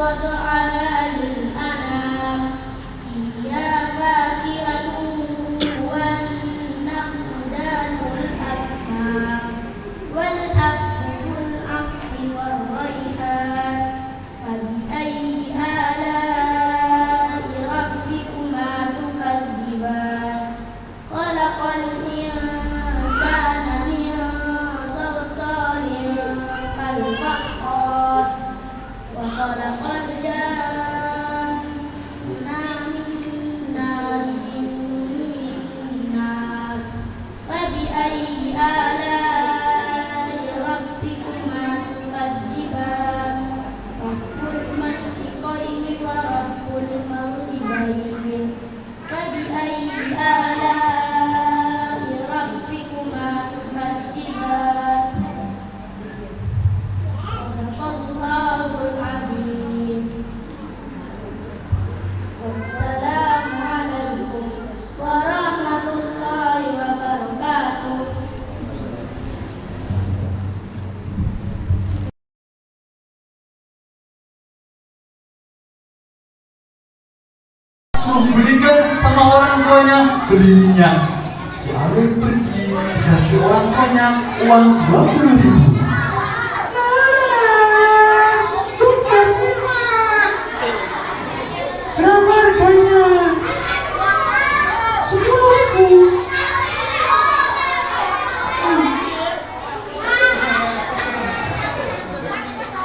وضعها للأنام فيها فاكهة والنخل ذات الأكمام والأكل بالعصف والريحان فبأي آلاء ربكما تكذبان خلق الإنسان من صلصال كالفخار وخلق الجان من مارج من نار فبأي آلاء ربكما تكذبان رب المشرقين ورب المغربين فبأي آلاء ربكما تكذبان صدق الله العظيم والسلام عليكم ورحمة الله وبركاته. Memberikan sama orang tuanya kelininya. Si Alif pergi dikasih orang tuanya uang 20.000. Tugas lima. Berapa harganya? 10.000.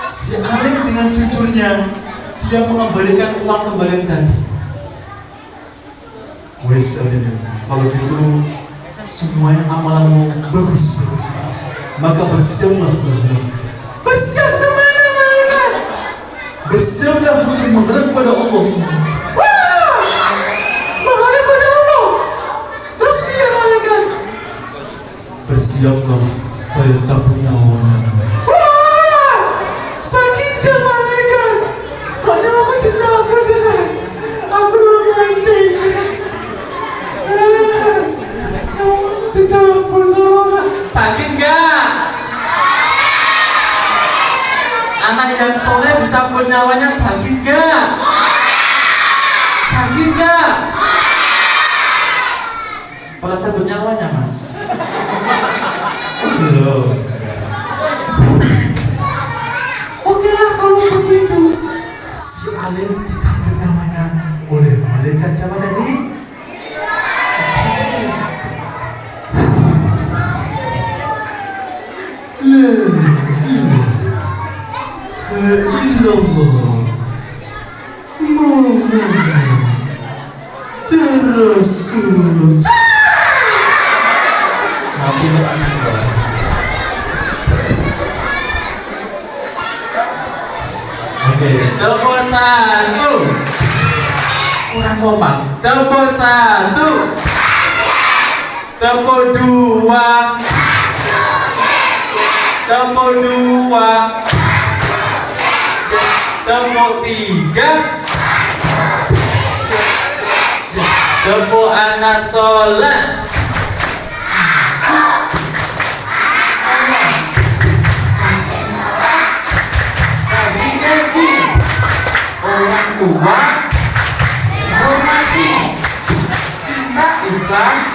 Si Alif dengan jujurnya dia mengembalikan uang kembalian tadi. Wes kalau gitu semuanya amalanmu bagus. Maka bersiaplah bersiap kemana malaikat? Bersiaplah untuk menghadap pada Allah. Wah, menghadap pada Allah. Terus dia malaikat, bersiaplah saya cabut nyawanya. Wah, sakit gak malaikat? Kalau aku dicabut kan? Aku belum mancing. Sakit gak? Anak yang soleh dicabut nyawanya sakit gak? Sakit gak? Pernah cabut nyawanya mas? Belum. Oke lah kalau begitu. Si Alim dicabut nyawanya oleh malaikat siapa tadi? Illallah Muhammad Rasulullah. Mati lo anak lo. Oke, tempo 1. Kurang kompak. Tempo 1. Tempo 2. Tempo 2. Tempo 3. Tempo anak sholat. Kaji orang tua hormati cinta Islam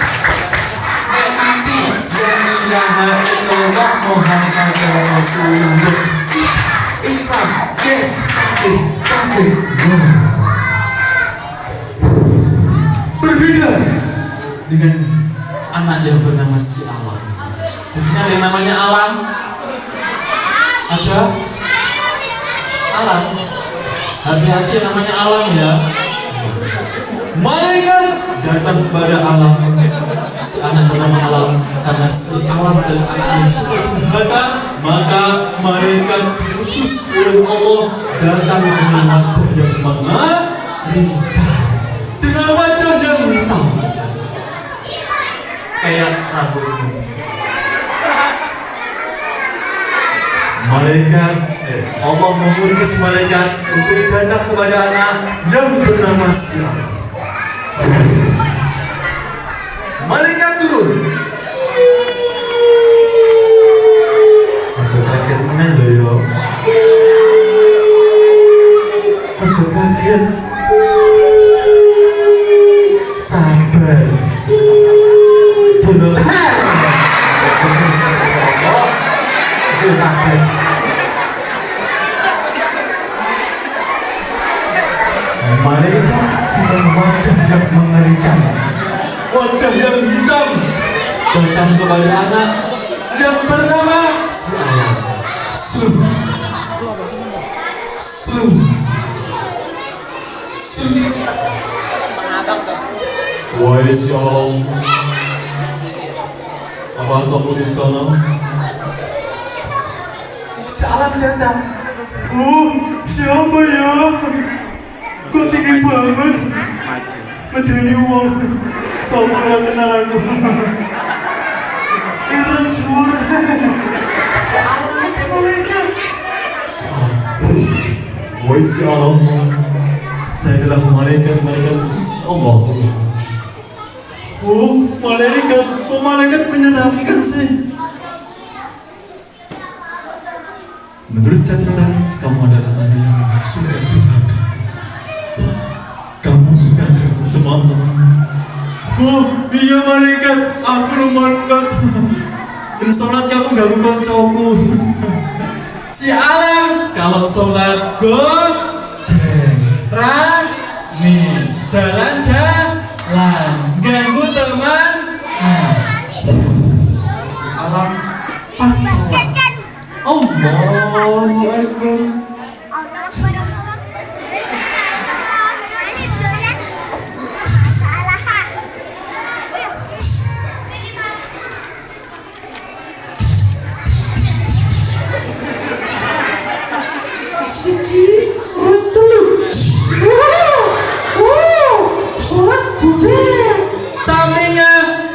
sampai mati. La ilaha illallah Muhammadur Rasulullah. Islam, yes, kafir. Berbeda dengan anak yang bernama si Alam. Di sini ada yang namanya Alam. Ada Alam. Hati-hati yang namanya Alam ya. Malaikat datang kepada Alam. Si anak bernama Alam karena si Alam adalah anak yang suka durhaka, maka malaikat diutus oleh Allah datang dengan wajah yang mengerikan, dengan wajah yang hitam kayak rambutmu. Malaikat Allah mengutus malaikat untuk datang kepada anak yang bernama si Alam. Malaikat turun. Aja kaget meneh lho ya. aku kaget. Malaikat dengan wajah yang mengerikan, wajah yang hitam, datang kepada anak yang bernama si Alam. Wahai si Alam, apa kamu di sana? Si Alam datang. Siapa ya? Kok tinggi banget? Medeni uang. Sama gak kenal aku. Iran dur. Si Alam si malaikat. Wahai si Alam, saya adalah malaikat Allah. Malaikat, kok malaikat menyeramkan sih? Menurut catatan, kamu adalah anak yang suka durhaka. Kamu suka ganggu teman-teman. Iya malaikat, aku lumayan. Ini sholat kamu ganggu koncoku. Si Alam, kalau sholat gojek, rani, jalan-jalan, ganggu teman. Si Alam pas sholat. Allahu Akbar. Siji, telu. Sholat gojek. Sampingnya.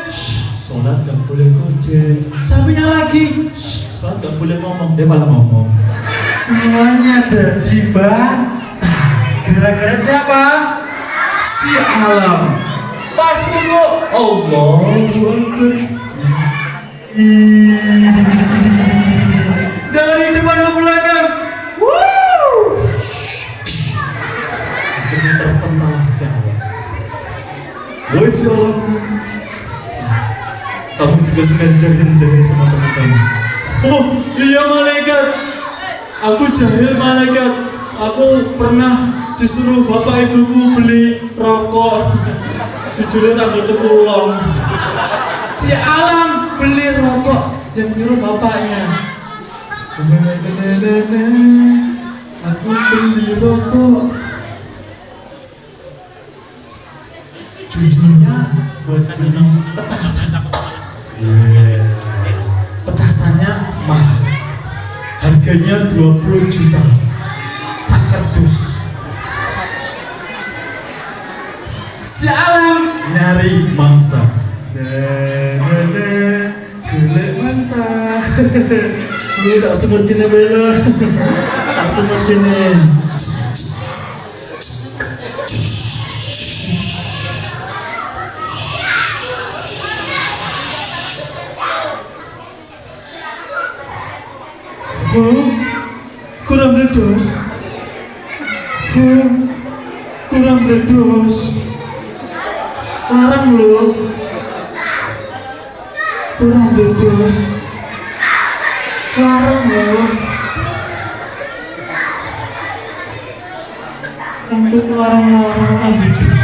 Sholat gak boleh gojek. Sampingnya lagi. Sholat gak boleh ngomong. Dia malah ngomong. Semuanya jadi batal. Gara-gara siapa? Si Alam. Pas dulu. Allahu Akbar. Dari depan ke belakang. Terpental si Alam. Woi si Alam, kamu juga suka jahil-jahil sama teman kamu. Oh iya malaikat, aku jahil malaikat. Aku pernah disuruh bapak ibuku beli rokok. Jujurnya tak butuh uang. Si Alam beli rokok yang nyuruh bapaknya. Aku beli rokok. Jujurnya buat beli petasan. Petasannya mahal. Harganya 20 juta. Sak kardus. Si Alam nyari mangsa. Golek mangsa. Tak semut kene bela. Tak semut kene. Kurang meledos. Kurang meledos. Larang lo. Kurang meledos. Larang lo. Untuk larang-larang hidup.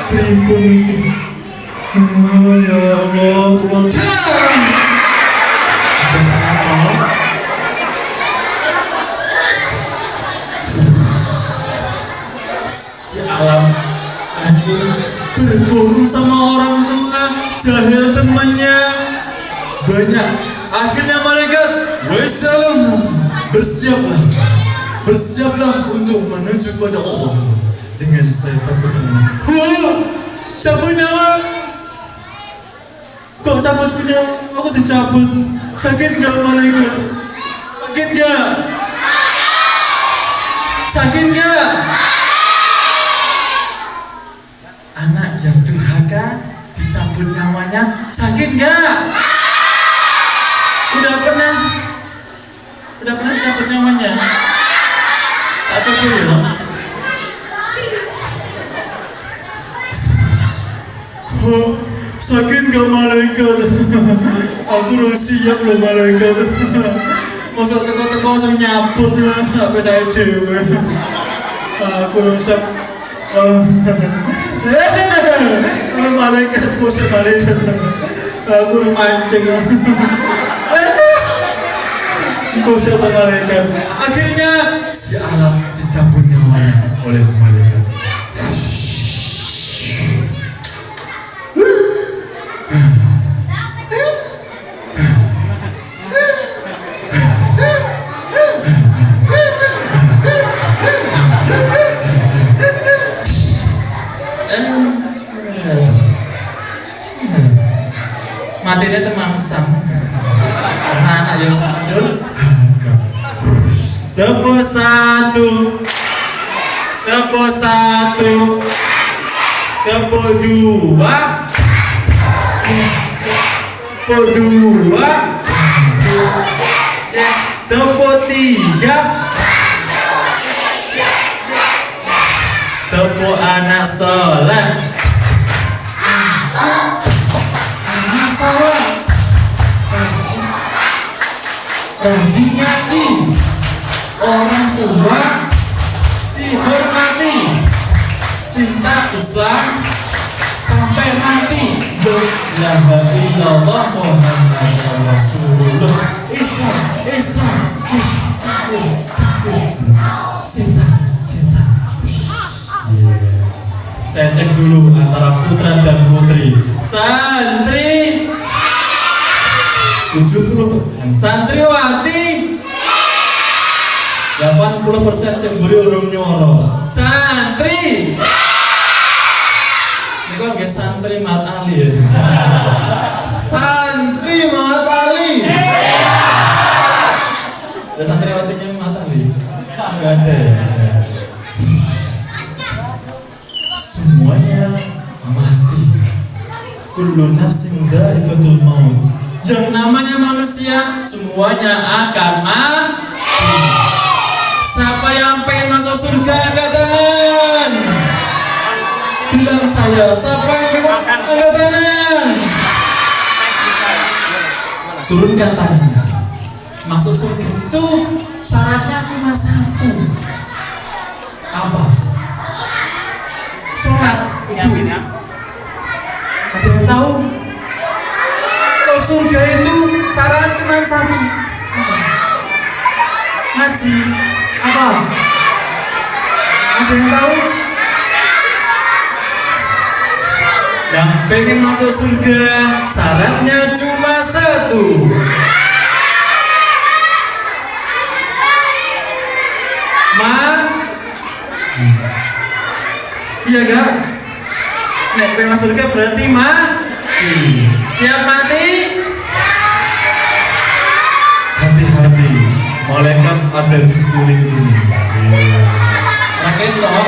Pripun iki. Oh ya Allah, kurang. Si Alam berguru sama orang tua, jahil temannya banyak. Akhirnya malaikat, wahai Alam, bersiaplah untuk menuju kepada Allah dengan saya cabut nyawa. Cabut nyawa? Kok cabut punya? Aku dicabut. Sakit gak malaikat? Sakit gak? Sakit gak? Anak yang durhaka dicabut nyawanya, sakit gak? Udah pernah dicabut nyawanya? Tak cabut ya? Sakit gak malaikat? Aku udah siap loh malaikat. Masa teko-teko langsung nyabut beda dewe. Aku udah siap. Malaikat kusir malaikat. Aku udah mancing. Kusir malaikat. Akhirnya si alam dicabut nyawanya oleh malaikat. Matinya temangsang karena anak yang sadar. Tepuk satu, tepuk satu, tepuk dua, tepuk dua, tepuk tiga, tepuk anak soleh. Rajin ngaji, orang tua dihormati, cinta Islam sampai mati. La ilaha illallah Muhammadur Rasulullah. Islam, Islam, cinta. Saya cek dulu antara putra dan putri. Santri 70, santriwati 80% semburi urung nyoro. Santri ini kok nggak santri Mat Ali ya? Santri Mat Ali. Ada santriwatinya Mat Ali? Nggak ada ya? Semuanya mati. Kullu nafsin dha'iqatul maut. Yang namanya manusia semuanya akan mati. Siapa yang pengen masuk surga angkat tangan. Bilang saya, siapa yang pengen angkat tangan. Turunkan tangannya. Masuk surga itu syaratnya cuma satu. Apa? Sholat itu. Ada yang tahu? Surga itu syarat cuma satu. Ngaji. Apa? Ada yang tahu? Yang pengen masuk surga syaratnya cuma satu. Iya gak? Nek pengen masuk surga berarti siap mati? Hati-hati, malaikat ada di sekeliling ini. Raketok.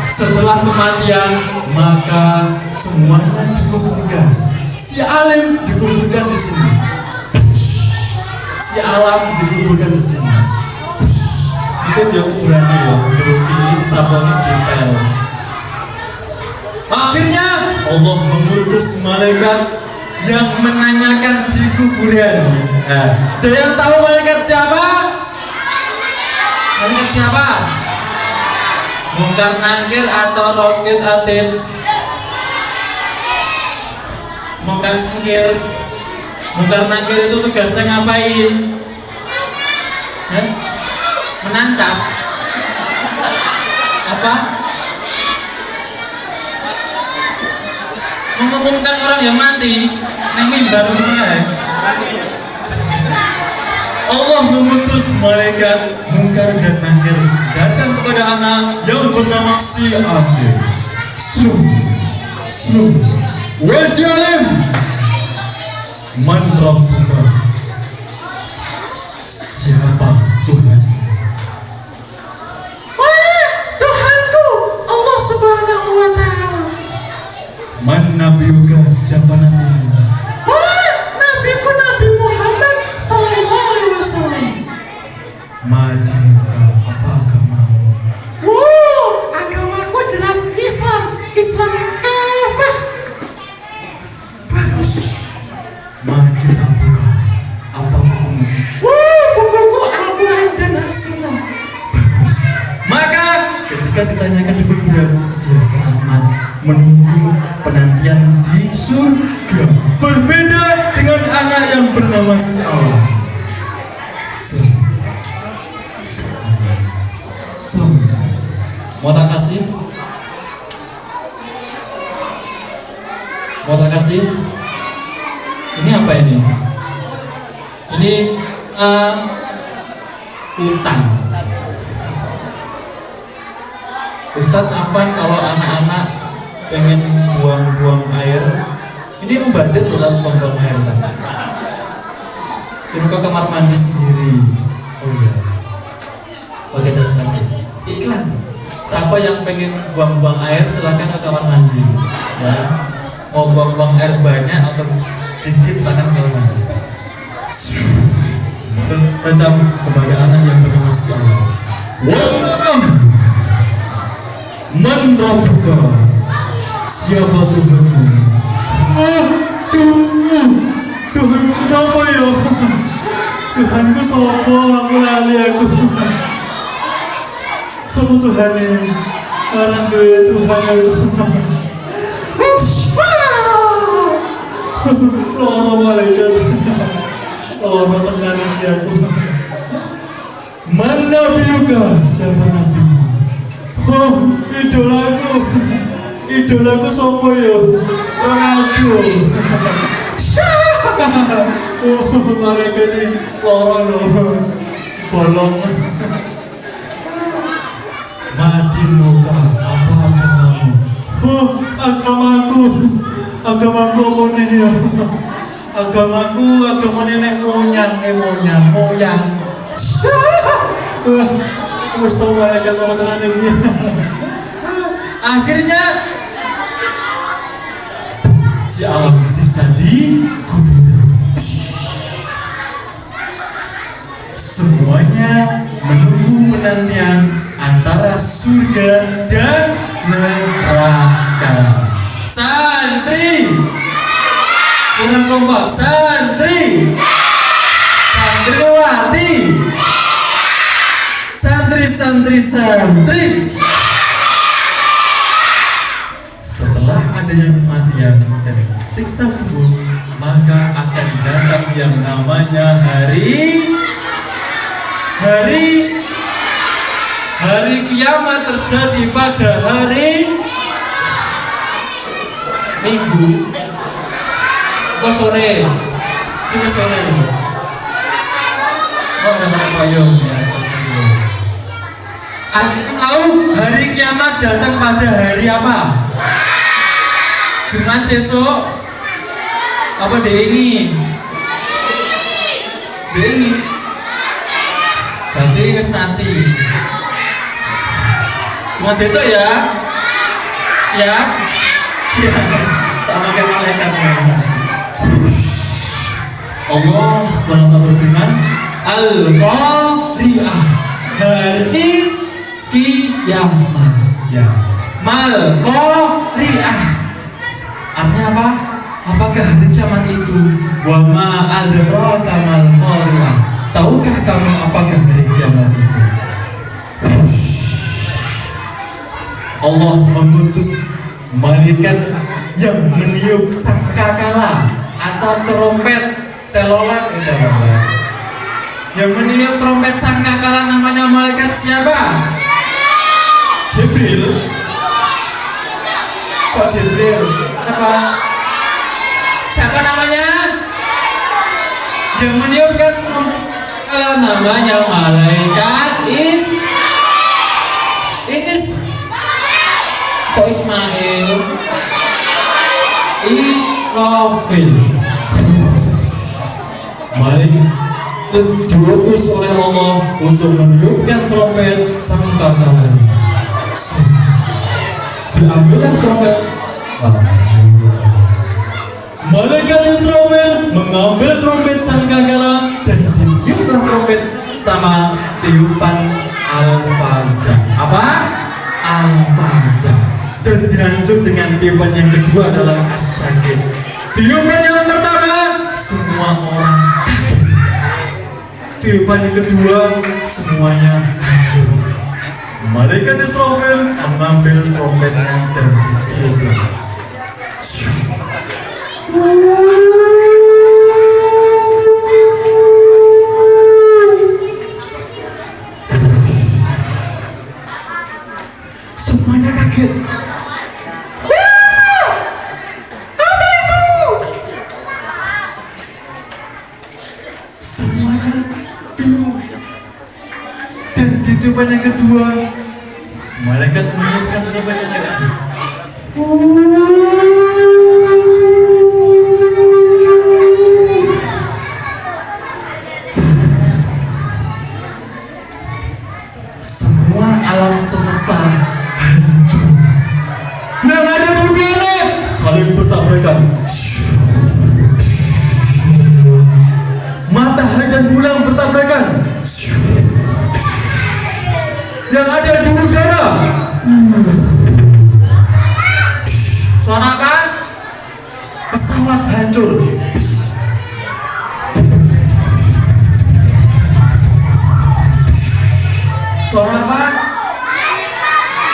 Setelah kematian, maka semuanya dikuburkan. Si alim dikuburkan di sini. Si alam dikuburkan di sini. Mungkin dia kuburannya ya, terus ini sabonnya tempel. Akhirnya Allah mengutus malaikat yang menanyakan di kuburan. Ada yang tahu malaikat siapa? Malaikat siapa? Mungkar Nakir atau Rokit Atid? Mungkar Nakir itu tugasnya ngapain? Menancap? Apa? Mengumumkan orang yang mati nang mimbar Allah mengutus malaikat Mungkar dan Nakir datang kepada anak yang bernama si Akhir. Srum wa zalim man rabbuka, siapa Tuhan? Tuhanku Allah Subhanahu wa ta'ala. Man nabiyuka, siapa nabimu? Nabiku Nabi Muhammad sallallahu alaihi wasallam. Majinuka, apa agamamu? Agamaku jelas Islam kafah. Ketika ditanyakan di kuburan, dia sangat menunggu penantian di surga. Berbeda dengan anak yang bernama si Allah. Mau tak kasih? Mau tak kasih? Ini apa ini? Ini utang. Ustadz Afan kalau anak-anak pengen buang-buang air, ini membudget loh kan buang air kan? Suruh ke kamar mandi sendiri. Oh iya. Oke, terima kasih. Iklan. Siapa yang pengen buang-buang air silahkan ke kamar mandi. Ya. Mau buang-buang air banyak atau sedikit silahkan ke kamar mandi. Tetap kepada anak yang bernama si Allah. Man rabbuka, siapa Tuhanmu? Tuhanku siapa ya? Tuhanku siapa? Aku lali aku. Siapa Tuhan ini? Orang tua Tuhan aku. Loro malaikat. Loro tenan iki aku. Man nabiyuka, siapa nabimu? Oh, idolaku siapa ya? Ronaldo. Mereka ini loro bolong. Madinuka, apa agamamu? Oh, agamaku apa nih ya? Agamaku nenek moyang. Wes tau malaikat orang tenan iki. Akhirnya si alam bisa jadi kuburan. Semuanya menunggu penantian antara surga dan neraka. Santri, kurang kompak. Santriwati. Santri. Setelah adanya kematian dan siksa kubur, maka akan datang yang namanya hari kiamat terjadi pada hari Minggu. Sore. Oh, ada payung ya. Tahu hari kiamat datang pada hari apa? Jumat besok apa ini? Berarti wis nanti. Jumat besok ya. Siap. Sama kayak malaikat. Allah Subhanahu wa taala berfirman, Al-Qari'ah, hari kiamat. Ya. Mal-Qari'ah. Artinya apa? Apakah hari kiamat itu? Wa ma adraka mal-Qari'ah. Tahukah kamu apakah hari kiamat itu? Allah mengutus malaikat yang meniup sangkakala atau trompet telolet yang meniup trompet sangkakala namanya malaikat siapa? Jibril. Kok Jibril? Siapa namanya? Yang meniupkan kalau namanya malaikat kok Ismail? Irofil. Malaikat diutus oleh Allah untuk meniupkan trompet sangkakala. Diambillah trompet. Malaikat Israfil mengambil trompet sangkakala dan ditiuplah trompet sama tiupan al-faza. Apa? Al-faza. Dan dilanjut dengan tiupan yang kedua adalah as-syakir. Tiupan yang pertama semua orang kaget. Tiupan yang kedua semuanya hancur. Malaikat Israfil mengambil trompetnya dan ditiuplah. Semuanya kaget. Apa itu? Semuanya bingung. Dan di tiupan yang kedua, malaikat meniupkan trompetnya lagi. Semua alam semesta hancur. Yang ada di planet saling bertabrakan. Matahari dan bulan bertabrakan. Yang ada di udara. Suara apa? Pesawat hancur. Suara apa?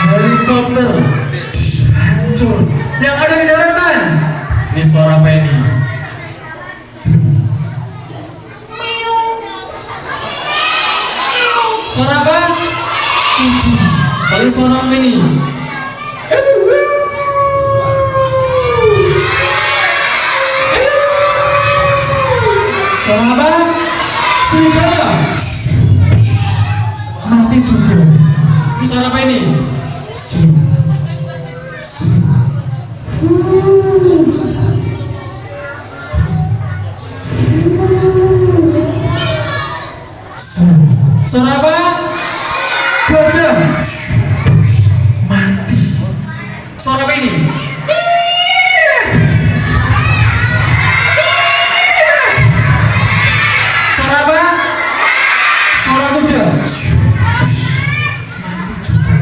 Helikopter hancur. Yang ada di daratan. Ini suara apa ini? Suara apa? Kali suara apa ini? Suara apa? Serigala mati juga. Ini suara apa ini? Suara apa? Gajah mati. Suara apa ini? Suara apa? Suara kuda mati juga.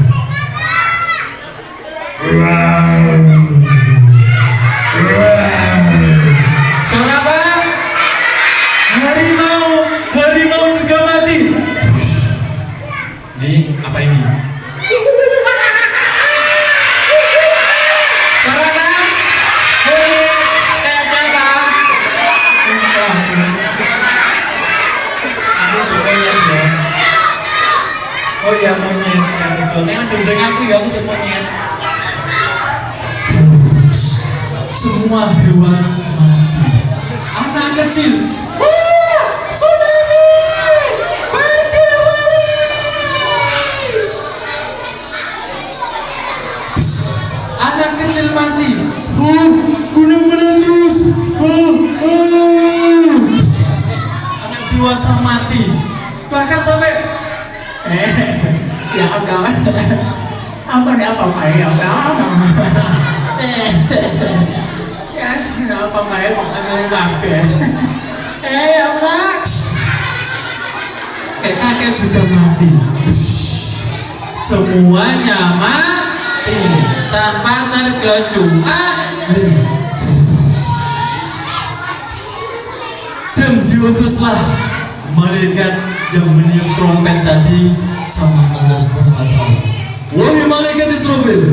Suara apa? Harimau juga mati. Ini apa ini? Suara apa? Monyet. Kayak siapa? Aku tuh monyet ya. Oh ya monyet, ya betul. Ini jendeng aku ya, aku tuh monyet. Semua hewan mati. Anak kecil. Tsunami! Banjir lari! Anak kecil mati. Gunung meletus. Anak dewasa mati. Bahkan sampai Ya udah apa nih apa kayak ya udah ya kenapa kayak makanan kakek ya udah kakek juga mati. Semuanya mati tanpa terkecuali. Dan diutuslah malaikat yang meniup trompet tadi sama Allah SWT. Wahai malaikat Israfil,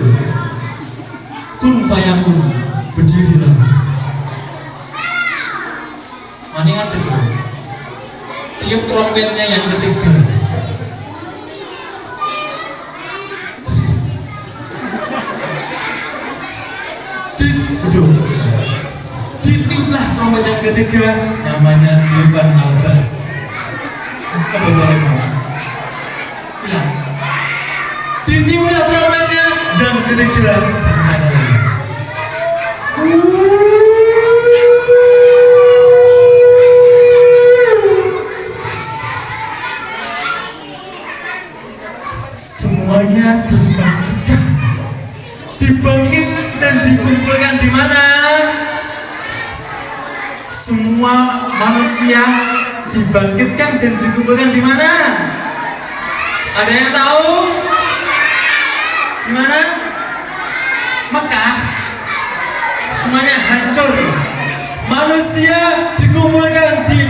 kun fayakun, berdirilah. Mana ingat itu? Tiup trompetnya yang ketiga. Ditiuplah trompet yang ketiga, namanya tiupan Albas. Apa betul? Bilang. Ditiuplah trompetnya yang ketiga sampai lagi. Semuanya dibangkit dan dikumpulkan di mana? Semua manusia dibangkitkan dan dikumpulkan di mana? Ada yang tahu? Di mana? Mekah. Semuanya hancur. Manusia dikumpulkan di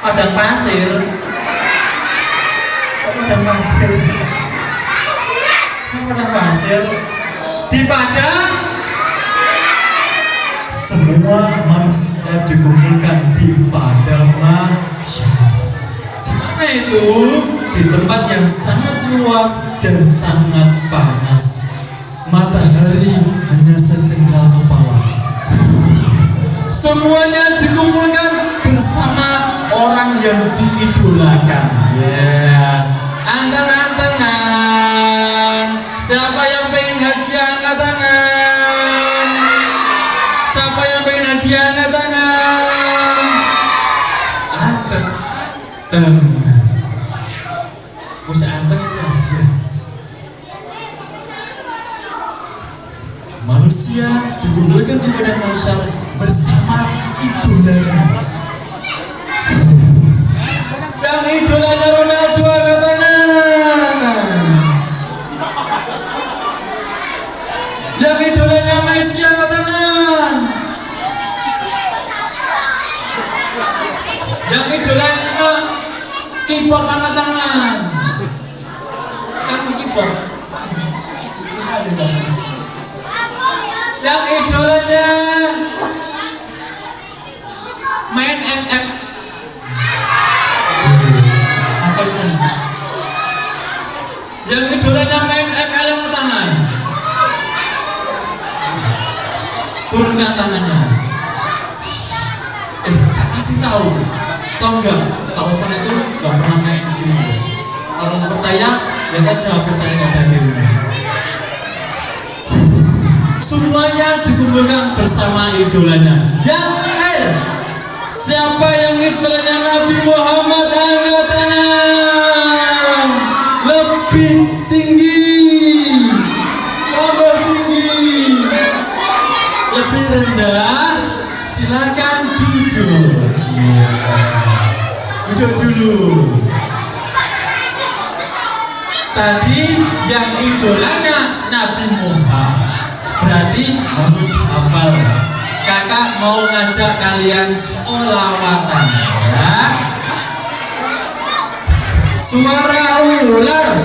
padang pasir. pasir. Padang pasir. Di padang semua manusia dikumpulkan di padang mahsyar. Mana itu? Di tempat yang sangat luas dan sangat panas. Matahari hanya sejengkal kepala. Semuanya dikumpulkan bersama orang yang diidolakan. Anteng-antengan. Siapa yang pengen hadiah angkat tangan? Siapa yang pengen hadiah angkat tangan? Anteng. Masa anteng itu hadiah. Manusia dikumpulkan di padang mahsyar bersama idolanya. Yang idolanya Ronaldo angkat tangan. Yang idolanya Messi angkat tangan. Yang idolanya K-pop angkat tangan. Kamu K-pop. Yang idolanya main MF. Apa itu? Yang idolanya main ML angkat tangan. Turunkan tangannya. Tak kasih tahu. Tahu nggak? Kalau Osman itu nggak pernah main game. Kalau nggak percaya, lihat aja HP saya nggak ada game. Semuanya dikumpulkan bersama idolanya. Yang siapa yang idolanya Nabi Muhammad angkat tangan. Lebih tinggi, tambah tinggi. Lebih rendah, silakan duduk. Duduk dulu. Tadi yang idolanya Nabi Muhammad. Berarti harus hafal. Kakak mau ngajak kalian sholawatan ya. Suara ular.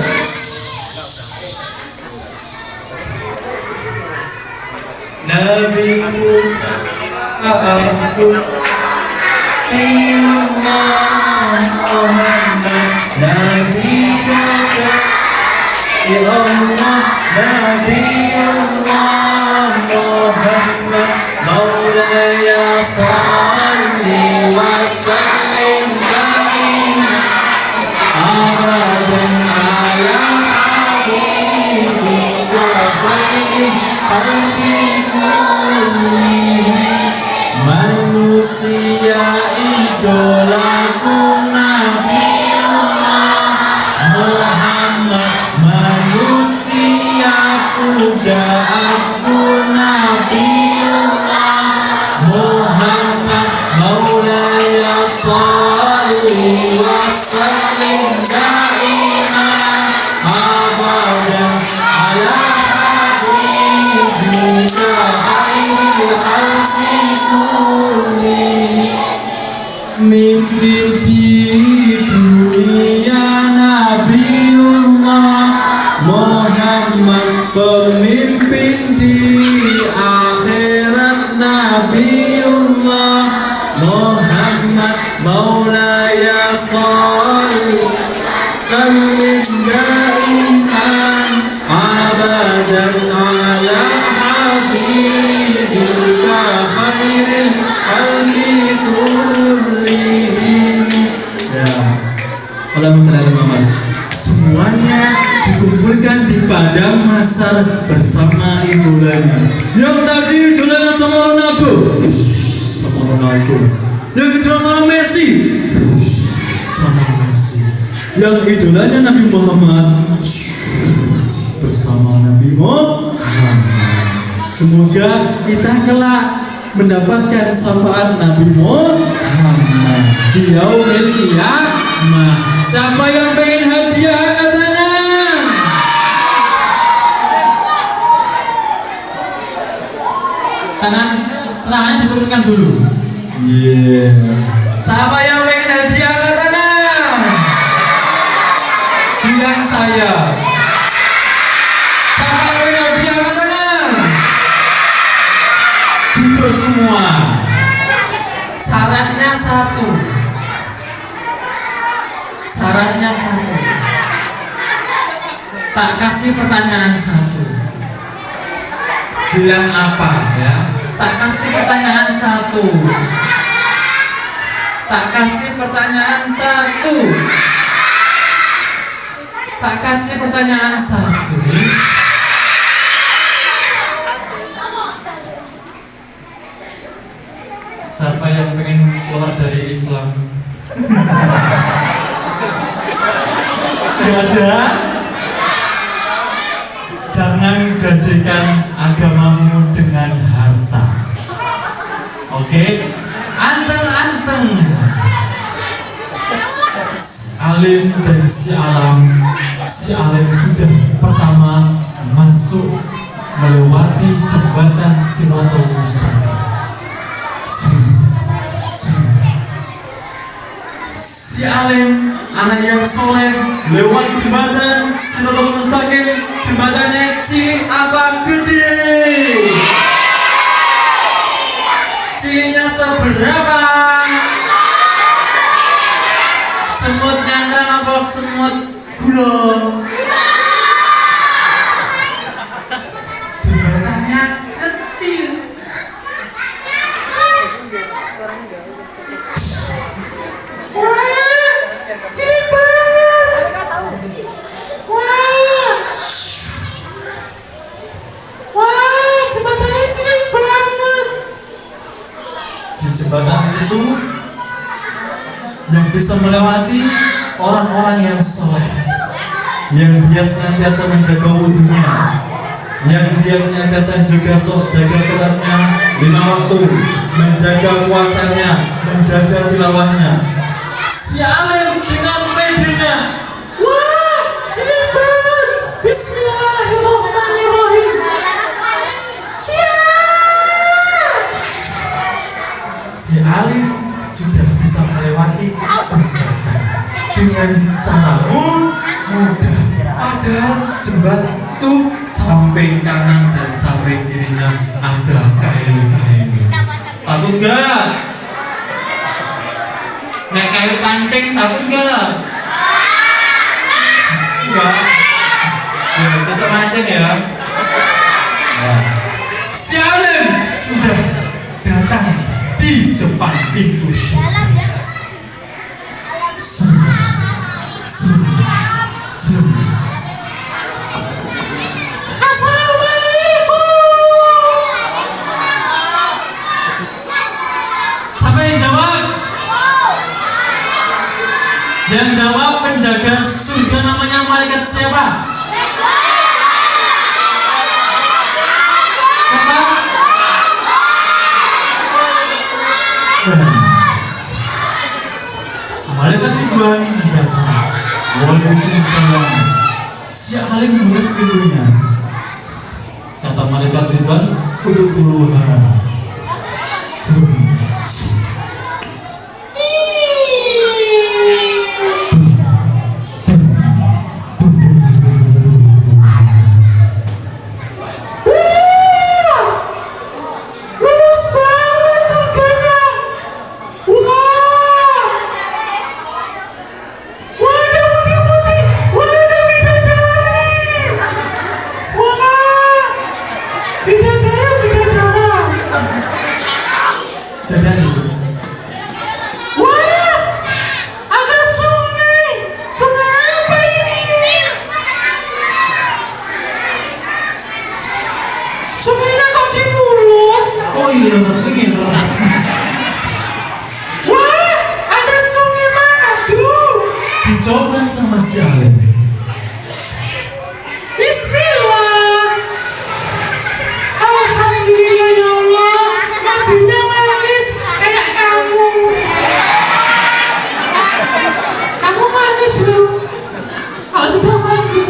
Nabi Muhammad Nabi kata ya Allah Nabi Allah Muhammad Maulaya salli wa sallim daima abadan ala habibika khairi khalqi kulli. Manusia idolaku Nabi Muhammad, manusia pujaanku Nabiullah Muhammad. Maulaya sholli wa sallim da'iman abadan ala habibika khairil khalqi kulli. Mimpi di dunia Nabiullah Muhammad, pemimpin di akhirat Nabiullah Muhammad. Maulaya sholli sallim da'iman abadan ala habibika khairil khalqi kullihim. Allahumma shalli ala Muhammad. Semuanya dikumpulkan di padang mahsyar bersama idolanya. Yang tadi idolanya sama Ronaldo, sama Ronaldo. Yang idola sama Messi, sama Messi. Yang idolanya Nabi Muhammad, bersama Nabi Muhammad. Semoga kita kelak mendapatkan syafaat Nabi Muhammad di yaumil qiyamah. Siapa yang pengen hadiah angkat tangan? Tangannya diturunkan dulu. Siapa yang pengen hadiah angkat tangan? Bilang saya. Siapa yang punya hadiah angkat tangan? Duduk semua. Syaratnya satu. Syaratnya satu. Tak kasih pertanyaan satu. Bilang apa ya? Tak kasih pertanyaan satu. Tak kasih pertanyaan satu. Tak kasih pertanyaan satu. Siapa yang pengen keluar dari Islam? Gak ada. Jangan gantikan agamamu dengan harta. Oke? Anteng-anteng. Alim dan si Alim sudah pertama masuk melewati jembatan Siratal Mustaqim. Si Alim, anak yang soleh, lewat jembatan Siratal Mustaqim. Jembatannya cilik apa gede? Ciliknya seberapa? Semut nyangkrang apa semut gula? Jembatannya kecil. Wah, cilik banget. Wah, jembatannya cilik banget. Di jembatan itu yang bisa melewati orang-orang yang soleh, yang dia senantiasa menjaga wudunya, yang dia senantiasa jaga sholatnya 5 waktu, menjaga puasanya, menjaga tilawahnya. Si Alim dengan pedenya, wah, cilik banget. Bismillahirrahmanirrahim. Si Alim sudah bisa melewati jembatan dengan cara mudah. Padahal jembatan itu samping kanan dan samping kirinya ada kail-kail. Takut gak? Nek kail pancing takut gak? Enggak. Ya, bisa mancing ya. Nah. Si Alim sudah datang di depan pintu surga. Assalamualaikum. Siapa yang jawab? Yang jawab penjaga surga namanya malaikat siapa? Siapa? Malaikat Ridwan menjawab, Waalaikumsalam. Si Alim menutup pintunya. Kata malaikat Ridwan, untuk keluar. Dicoba sama si Alim. Bismillah. Alhamdulillah ya Allah. Madunya manis kayak kamu. Kamu manis loh. Kalau sudah mandi.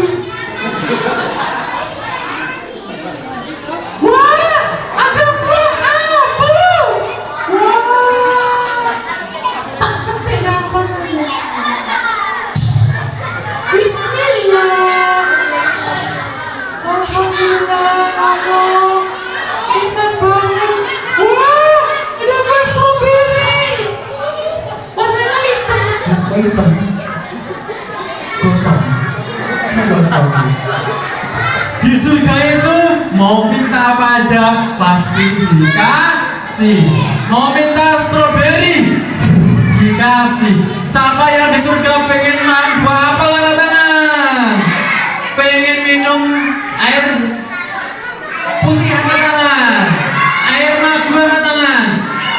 Wah, ada buah apel. Wah, tak ketik apa namanya. Allah, enak banget. Wah, ada kue stroberi. Warnanya hitam. Kok hitam? Gosong. Di surga itu mau minta apa aja pasti dikasih. Mau minta stroberi dikasih. Siapa yang di surga pengen makan buah apel angkat tangan? Pengen minum air putih angkat tangan, air madu angkat tangan.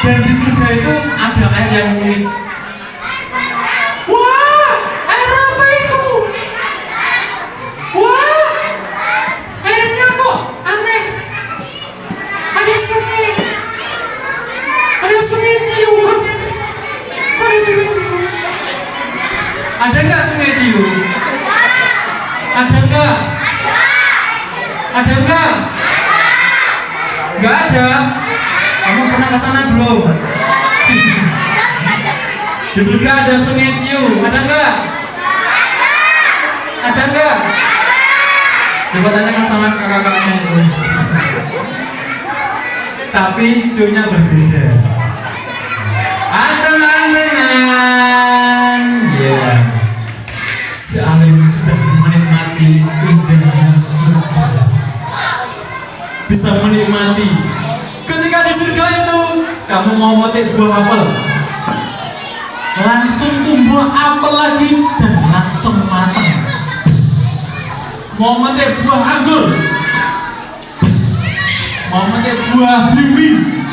Dan di surga itu ada air yang unik. Wah, air apa itu? Wah, airnya kok aneh. Ada sungai Ciliwung. Ada sungai Ciliwung. Ada nggak sungai Ciliwung? Ada nggak? Ada nggak? Nggak ada. Kamu pernah ke sana belum? Di surga ada sungai Ciliwung. Ada nggak? Ada nggak? Coba tanyakan sama kakak-kakaknya itu. Tapi cunya berbeda. Anteng-antengan, ya. Saling sudah menikmati indahnya surga. Bisa menikmati. Ketika di surga itu, kamu mau metik buah apel, langsung tumbuh apel lagi dan langsung matang. Mau metik buah anggur, mau metik buah belimbing,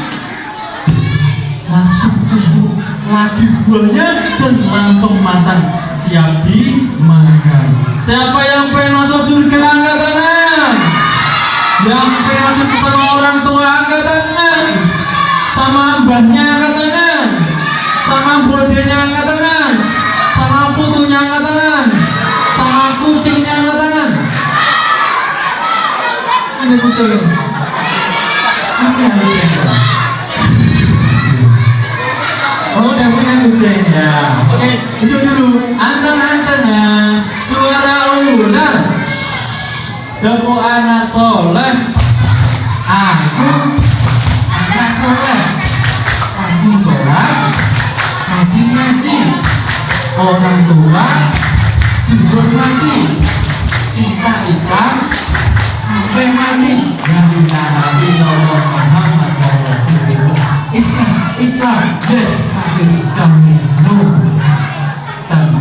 langsung tumbuh lagi buahnya dan langsung matang, siap dimakan. Siapa yang pengen masuk surga angkat tangan? Yang pengen masuk bersama orang tua angkat tangan, sama mbahnya angkat tangan, sama bodenya angkat tangan, sama putunya angkat tangan, sama kucingnya angkat tangan. Ini kucing. Ini yang kucing. Oh, udah punya kucing ya. Oke, hidup dulu. Anteng-antengan, suara ular. Kamu anak soleh. Aku anak soleh. Rajin sholat, rajin ngaji. Orang tua dihormati. Kita Islam sampai mati. La ilaha illallah Muhammadur Rasulullah. Islam, yes, kafir kami, no. Setan.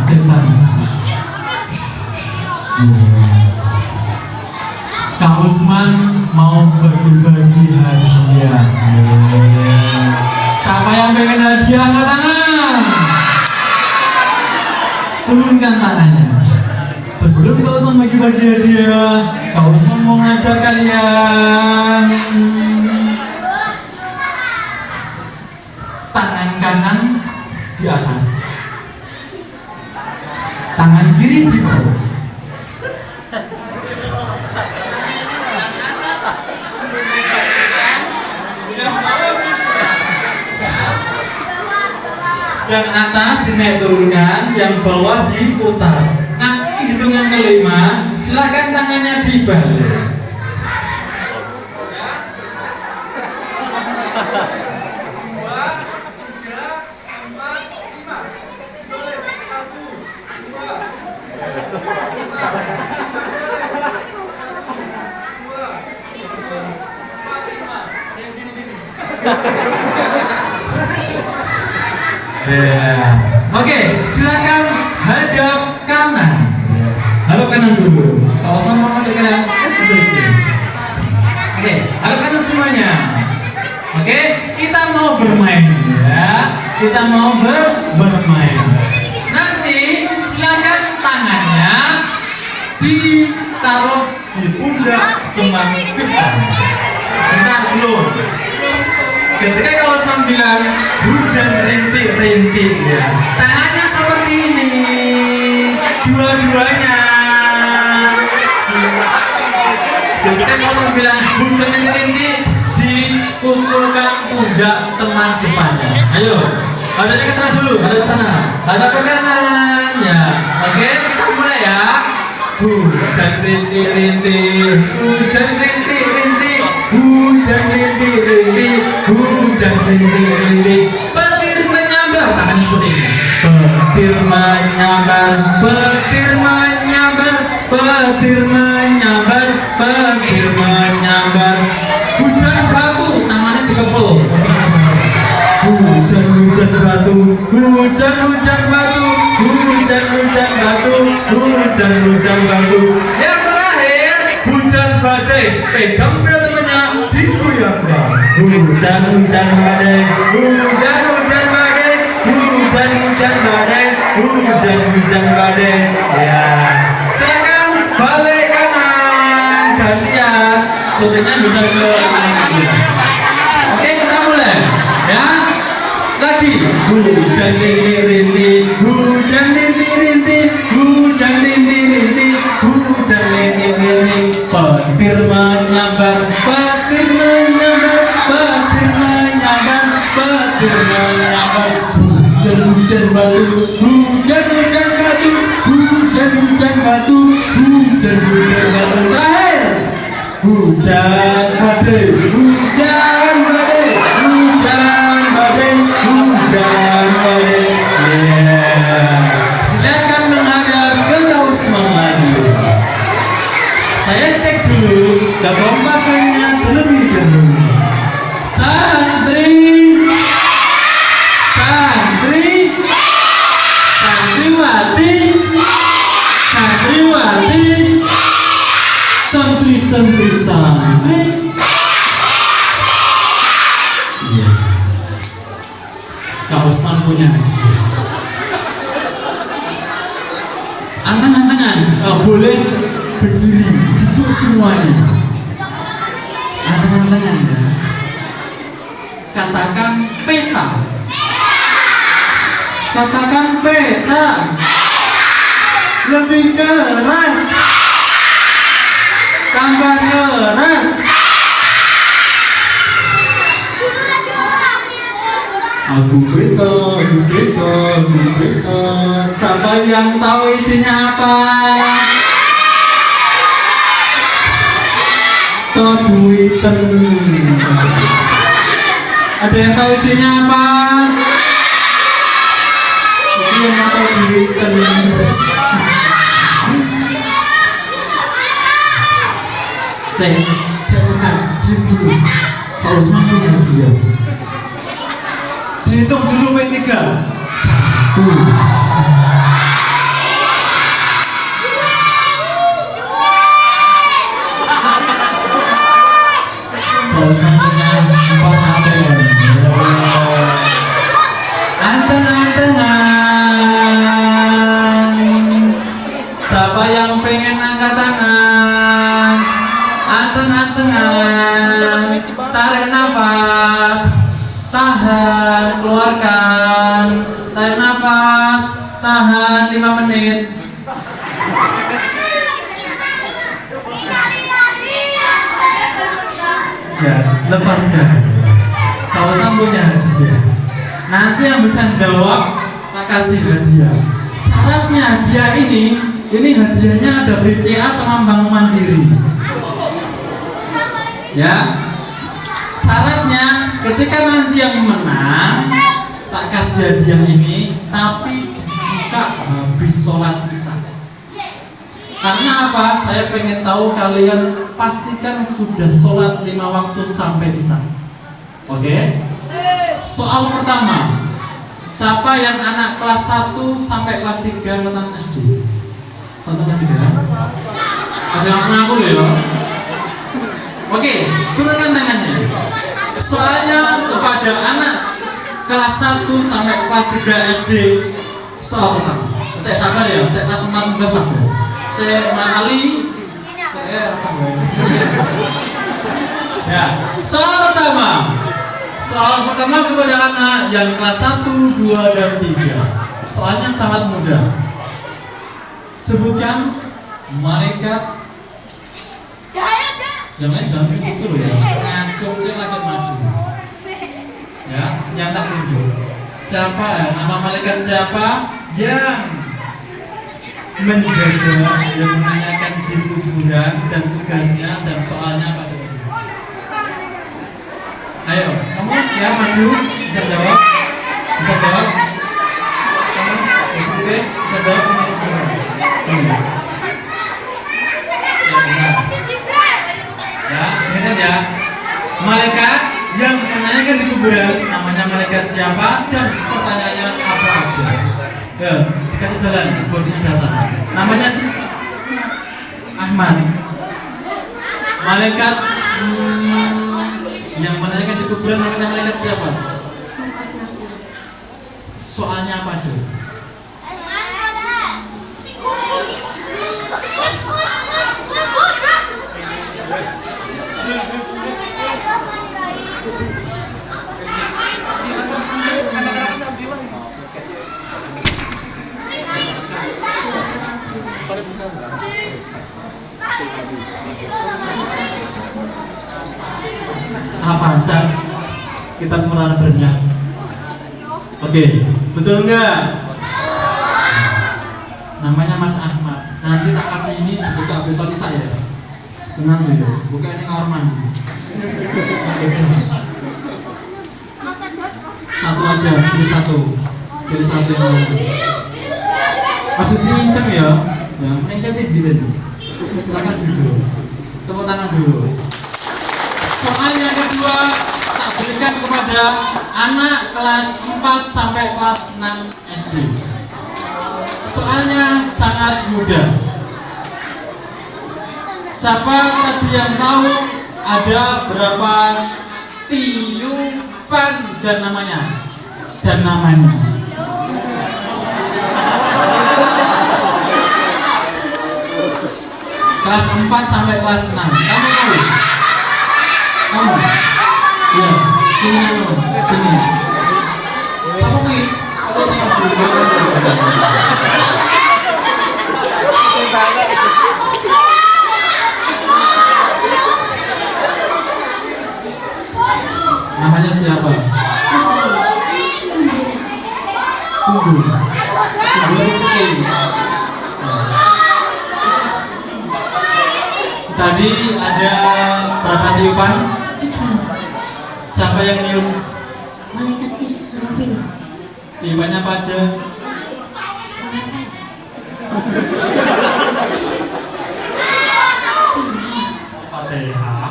Kak Usman mau berbagi hadiah. Siapa yang pengen hadiah angkat tangan? Turunkan tangannya. Sebelum Kak Usman bagi-bagi hadiah, Kak Usman mau ngajak kalian tangan kanan di atas, tangan kiri di bawah. Yang atas dinaik turunkan, yang bawah diputar. Nah, hitungan kelima, silakan tangannya dibalik. Oke, silakan hadap kanan. Hadap kanan dulu. Kalau Osman mau masuk kanan, sebenarnya. Oke, hadap kanan semuanya. Oke, kita mau bermain ya. Kita mau bermain. Nanti silakan tangannya ditaruh di pundak teman kita. Bentar belum. Ketika kalau Osman bilang hujan rintik-rintik ya, tangannya seperti ini, dua-duanya. Ketika kalau Osman bilang hujan rintik-rintik, dipukulkan pundak teman depannya. Ayo, hadapnya ke sana dulu, hadap ke sana, hadap ke kanan ya. Oke, kita mulai ya. Hujan rintik-rintik, hujan rintik. hujan rintik-rintik, hujan rintik-rintik, petir menyambar, tangannya seperti ini. Petir menyambar, petir menyambar, petir menyambar, petir menyambar, hujan batu, tangannya dikepul. Hujan-hujan batu, hujan-hujan batu, hujan-hujan batu, hujan-hujan batu. Yang terakhir, hujan badai, pegang berat temannya, digoyangkan. Hujan-hujan badai, hujan-hujan badai, hujan-hujan badai, hujan-hujan badai. Ya, silakan balik kanan, gantian. Sopirnya bisa ke kanan lagi. Oke, kita mulai, ya. Lagi, hujan rintik-rintik, hujan rintik-rintik, hujan rintik-rintik, hujan rintik-rintik, petir menyambar, petir menyambar, petir menyambar, petir menyambar, hujan-hujan batu, hujan-hujan batu, hujan-hujan batu, hujan-hujan batu. Terakhir, hujan badai, hujan badai, hujan badai, hujan badai. Silakan menghadap ke kaus mandi. Saya cek dulu kekompakannya terlebih dahulu. Santri, santri, santriwati, santriwati, santri-santri santri. Iya. Kak Usman punya haji. Anteng-antengan, boleh berdiri, duduk semuanya. Anteng-antengan ya. Katakan peta. Katakan peta. Lebih keras. Tambah keras. Aku beta, aku beta, aku beta. Siapa yang tahu isinya apa? Duiten. Ada yang tahu isinya apa? Yang nggak tahu duiten. Saya bukan diam dulu. Kalau semua punya dia. Dihitung dulu P3. 1. Kalau punya 4 ATM. Anteng-antengan. Siapa yang pengen angkat tangan? Anteng-antengan. Tarik nafas. Tahan, keluarkan. Tarik nafas, tahan 5 menit. Ya, lepaskan. Kalau kamu punya hadiah, nanti yang bisa jawab tak kasih hadiah. Syaratnya hadiah ini hadiahnya ada BCA sama Bank Mandiri. Ya, syaratnya ketika nanti yang menang tak kasih hadiah ini, tapi dibuka habis sholat isya. Karena apa? Saya pengen tahu kalian pastikan sudah sholat 5 waktu sampai isya. Oke? Soal pertama, siapa yang anak kelas 1 sampai kelas 3 angkatan SD? 1 kelas 3? Masih ngaku loh ya? Oke, turunkan tangannya. Soalnya kepada anak kelas 1 sampai kelas 3 SD, soal pertama. Saya sabar ya, saya kelas 4 enggak sabar. Saya mengenali, saya sabar. Ya, soal pertama. Soal pertama kepada anak yang kelas 1, 2, dan 3. Soalnya sangat mudah. Sebutkan malaikat. Jangan itu ya. Ngacung saya lagi maju. Ya, yang tak tunjuk. Siapa? Nama malaikat siapa? Yang menjaga, yang menanyakan di kuburan dan tugasnya dan soalnya pada kuburan. Ayo, kamu siap maju? Bisa jawab? Bisa jawab? Kamu bisa jawab? Ya, benar. Ya, ingat ya. Malaikat yang menanyakan di kuburan namanya malaikat siapa dan pertanyaannya apa aja. Ya, dikasih jalan, bosnya datang. Namanya si Ahmad. Malaikat yang menanyakan di kuburan namanya malaikat siapa? Soalnya apa aja? Apa bisa kita merana berenang? Oke, betul enggak? Namanya Mas Ahmad. Nanti tak kasih ini dibuka besok saya. Tenang dulu, buka ini normal. Satu aja, pilih satu yang bagus. Aja diinceng ya. Ya, mencet dibilin. Silakan duduk. Tepuk tangan dulu. Soal yang kedua tak berikan kepada anak kelas 4 sampai kelas 6 SD. Soalnya sangat mudah. Siapa tadi yang tahu ada berapa tiupan dan namanya? Kelas 4 sampai kelas 6. Kamu tahu? Kamu? Iya, sini kamu, sini. Siapa lagi? Namanya siapa? Tunggu. Tadi ada berapa tiupan? Siapa yang niup? Malaikat Israfil. Tiupannya apa aja? Fatihah.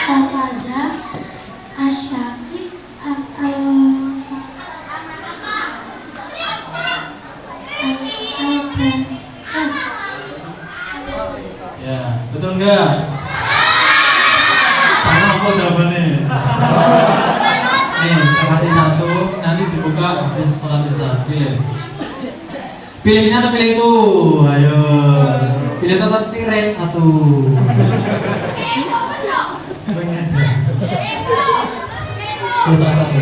Al-Faza, Asyaki, Ya, betul enggak? Sama apa jawabannya? Nih, saya kasih satu, nanti dibuka habis salat isya. Pilih. Pilihnya atau pilih itu? Ayo. Pilih itu atau tiret atau? Pilih aja. Terus satu.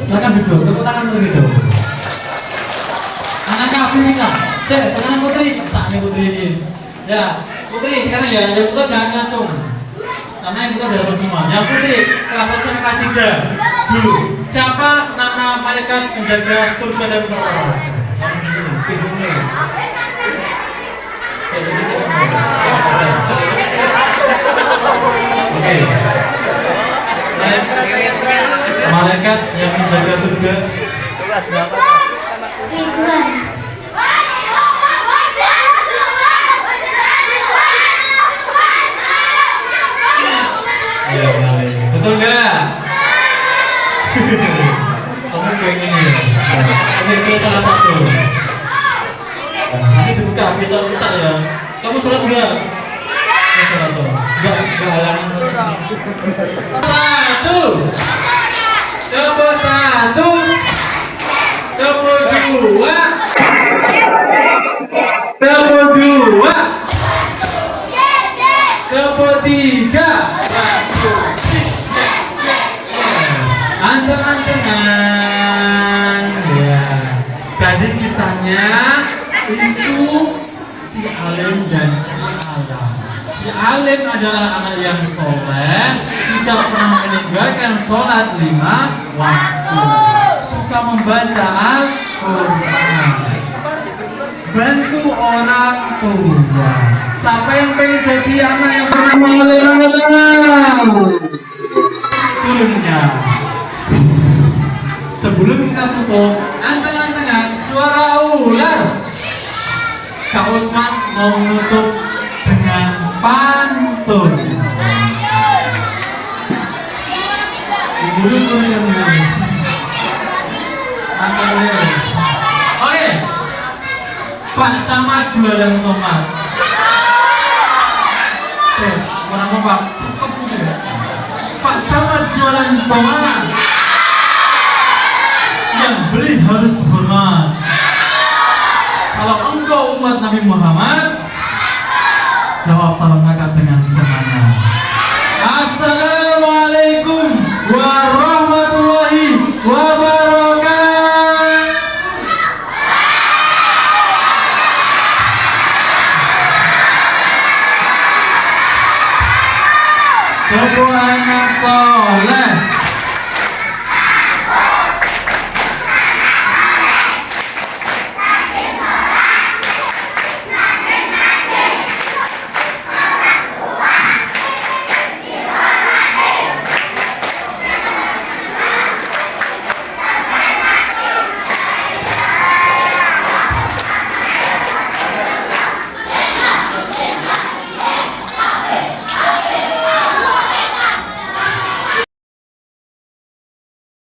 Silakan duduk, tepuk tangan dulu gitu. Anaknya Afrika. Cek, sekarang Putri. Saatnya Putri ini. Ya, Putri sekarang ya, yang Putri jangan ngacung. Karena yang Putri udah dapat semua. Yang Putri kelas 1 sampai kelas 3 dulu. Siapa nama malaikat penjaga surga dan neraka? Kamu sini, pintunya. Saya jadi saya. Oke. Malaikat yang menjaga surga. Ridwan. Ya, betul nggak? Kamu pengen ya? Oke, itu salah satu. Nanti dibuka bisa ya. Kamu sholat nggak? Sholat tuh. Nggak halangan tuh. Satu. Coba satu. Coba dua. Coba dua. Coba tiga. Anteng-antengan ya. Tadi kisahnya itu si Alim dan si Alam. Si Alim adalah anak yang soleh, tidak pernah meninggalkan sholat 5 waktu, suka membaca Al-Quran, bantu orang tua, Siapa yang pengen jadi anak yang pertama oleh Ramadan? Turunnya. Sebelum kita tutup, anteng-antengan suara ular. Kak Usman mau menutup dengan pantun. Ibu turunkan dulu. Oke, Pak Camat jualan tomat. Kurang apa? Cukup gitu ya. Pak Camat jualan tomat. Yang beli harus hormat. Kalau engkau umat Nabi Muhammad, jawab salam kakak dengan semangat. Assalamualaikum warahmatullahi wabarakatuh. Kau anak soleh.